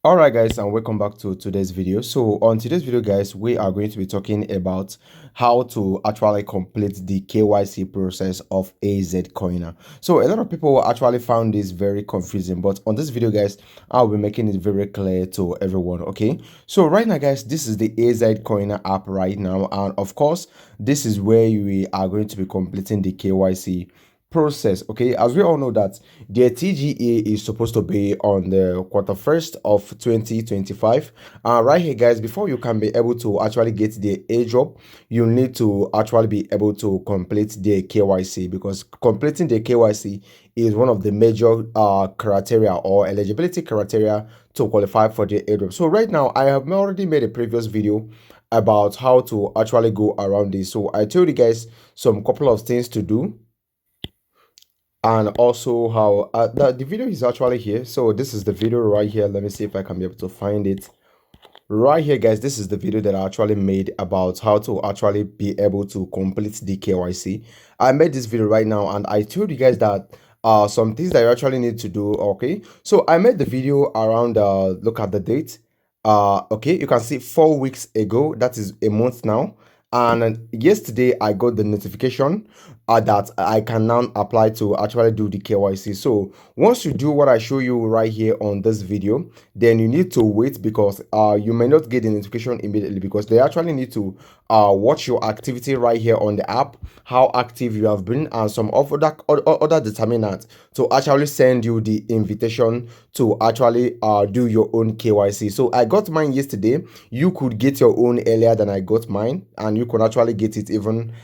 All right, guys, and welcome back to today's video. So on today's video, guys, we are going to be talking about how to actually complete the KYC process of AZcoiner. So a lot of people actually found this very confusing, but on this video, guys, I'll be making it very clear to everyone. Okay, so right now, guys, this is the AZcoiner app right now, and of course, this is where we are going to be completing the KYC process. Okay, as we all know that the TGA is supposed to be on the Q1 of 2025, and right here, guys, before you can be able to actually get the airdrop, you need to actually be able to complete the KYC, because completing the KYC is one of the major criteria or eligibility criteria to qualify for the airdrop. So right now, I have already made a previous video about how to actually go around this. So I told you guys some couple of things to do, and also how the video is actually here. So this is the video right here. Let me see if I can be able to find it right here, guys. This is the video that I actually made about how to actually be able to complete the KYC. I made this video right now, and I told you guys that some things that you actually need to do. Okay, so I made the video around look at the date. Okay, you can see 4 weeks ago, that is a month now. And yesterday I got the notification that I can now apply to actually do the KYC. So once you do what I show you right here on this video, then you need to wait, because you may not get the notification immediately, because they actually need to watch your activity right here on the app, how active you have been, and some other determinants to actually send you the invitation to actually do your own KYC. So I got mine yesterday. You could get your own earlier than I got mine, and you could actually get it even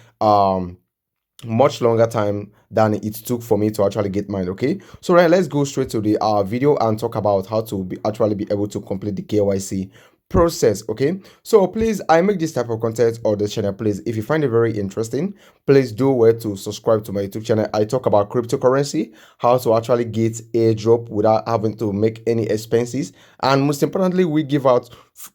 much longer time than it took for me to actually get mine. Okay, so right, let's go straight to the video and talk about how to actually be able to complete the KYC process. Okay, so please, I make this type of content on this channel. Please, if you find it very interesting, please do well to subscribe to my YouTube channel. I talk about cryptocurrency, how to actually get airdrop without having to make any expenses, and most importantly, we give out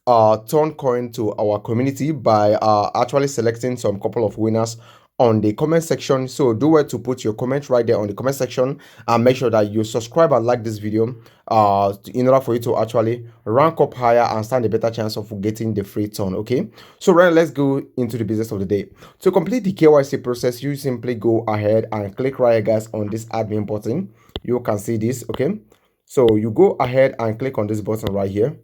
ton coin to our community by actually selecting some couple of winners on the comment section. So do well to put your comment right there on the comment section, and make sure that you subscribe and like this video in order for you to actually rank up higher and stand a better chance of getting the free ton. Okay, so right, let's go into the business of the day. To complete the KYC process, you simply go ahead and click right here, guys, on this admin button. You can see this. Okay, so you go ahead and click on this button right here.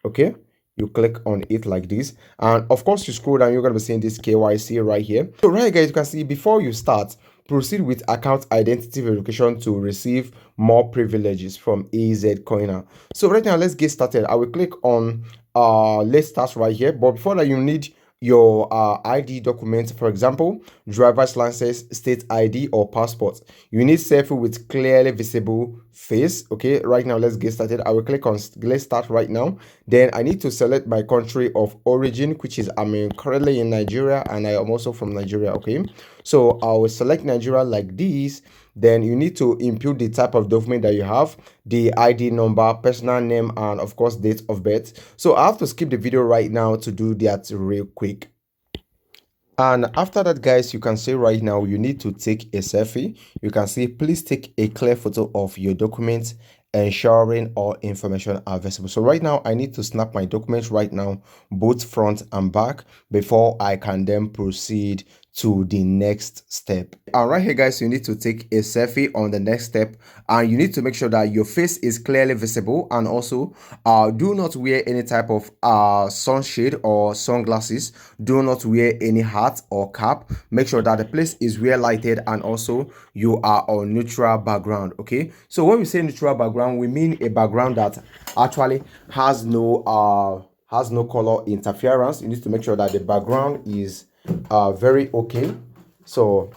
Okay, you click on it like this, and of course you scroll down, you're going to be seeing this KYC right here. So right, guys, you can see before you start, proceed with account identity verification to receive more privileges from AZcoiner. So right now, let's get started. I will click on let's start right here, but before that, you need your ID documents, for example, driver's license, state ID, or passport. You need selfie with clearly visible face. Okay, right now, let's get started. I will click on let's start right now. Then I need to select my country of origin, which is I'm currently in Nigeria, and I am also from Nigeria. Okay, so I will select Nigeria like this. Then you need to input the type of document that you have, the ID number, personal name, and of course date of birth. So I have to skip the video right now to do that real quick. And after that, guys, you can see right now you need to take a selfie. You can see, please take a clear photo of your documents, ensuring all information are visible. So right now I need to snap my documents right now, both front and back, before I can then proceed to the next step. And right here, guys, you need to take a selfie on the next step, and you need to make sure that your face is clearly visible, and also do not wear any type of sunshade or sunglasses. Do not wear any hat or cap. Make sure that the place is well lighted, and also you are on neutral background. Okay, so when we say neutral background, we mean a background that actually has no color interference. You need to make sure that the background is very okay. So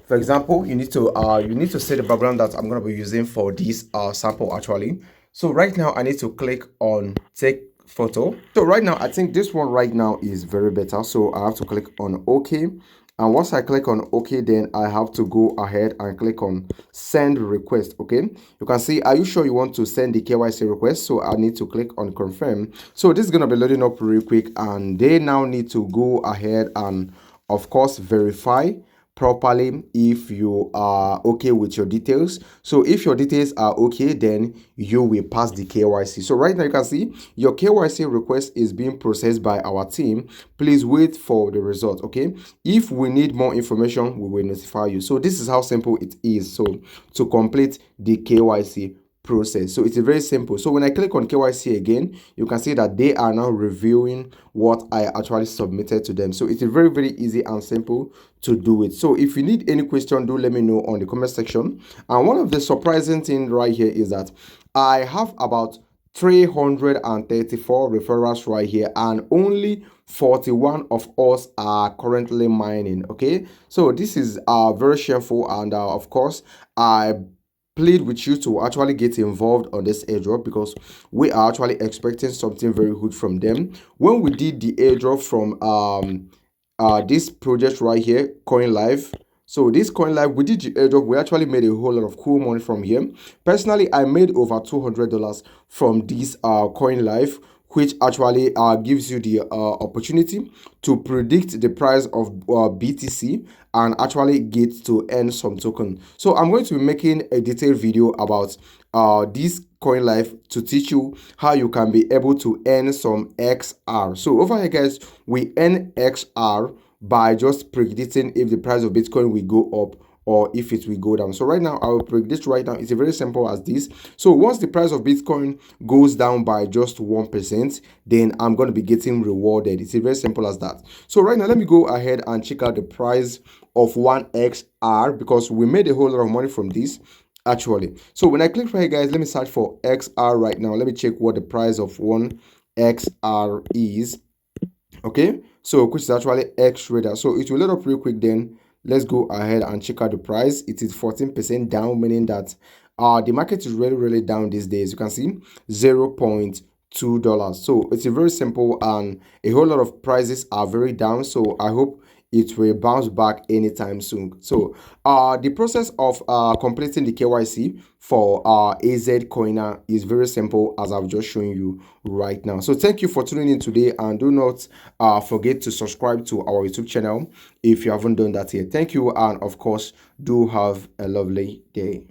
for example, you need to set the background that I'm going to be using for this sample actually. So right now I need to click on take photo. So right now I think this one right now is very better, so I have to click on OK. And once I click on OK, then I have to go ahead and click on send request. Okay, you can see, are you sure you want to send the KYC request? So I need to click on confirm. So this is going to be loading up real quick, and they now need to go ahead and of course verify properly if you are okay with your details. So if your details are okay, then you will pass the KYC. So right now you can see your KYC request is being processed by our team. Please wait for the result. Okay, if we need more information, we will notify you. So this is how simple it is so to complete the KYC process. So it's very simple. So when I click on KYC again, you can see that they are now reviewing what I actually submitted to them. So it's very easy and simple to do it. So if you need any question, do let me know on the comment section. And one of the surprising things right here is that I have about 334 referrals right here, and only 41 of us are currently mining. Okay, so this is very shameful, and of course I plead with you to actually get involved on this airdrop, because we are actually expecting something very good from them. When we did the airdrop from this project right here, Coin Live. So this Coin Live, we did the airdrop. We actually made a whole lot of cool money from here. Personally, I made over $200 from this Coin Live, which actually gives you the opportunity to predict the price of BTC and actually get to earn some token. So I'm going to be making a detailed video about this Coin Life to teach you how you can be able to earn some XR. So over here, guys, we earn XR by just predicting if the price of Bitcoin will go up or if it will go down. So right now, I will predict right now. It's very simple as this. So once the price of Bitcoin goes down by just 1%, then I'm going to be getting rewarded. It's very simple as that. So right now, let me go ahead and check out the price of 1XR, because we made a whole lot of money from this actually. So when I click right here, guys, let me search for XR right now. Let me check what the price of 1XR is. Okay, so which is actually X radar. So it will load up real quick. Then let's go ahead and check out the price. It is 14% down, meaning that the market is really down these days. You can see $0.2. So it's a very simple, and a whole lot of prices are very down. So I hope it will bounce back anytime soon. So the process of completing the KYC for AZcoiner is very simple, as I've just shown you right now. So thank you for tuning in today, and do not forget to subscribe to our YouTube channel if you haven't done that yet. Thank you, and of course, do have a lovely day.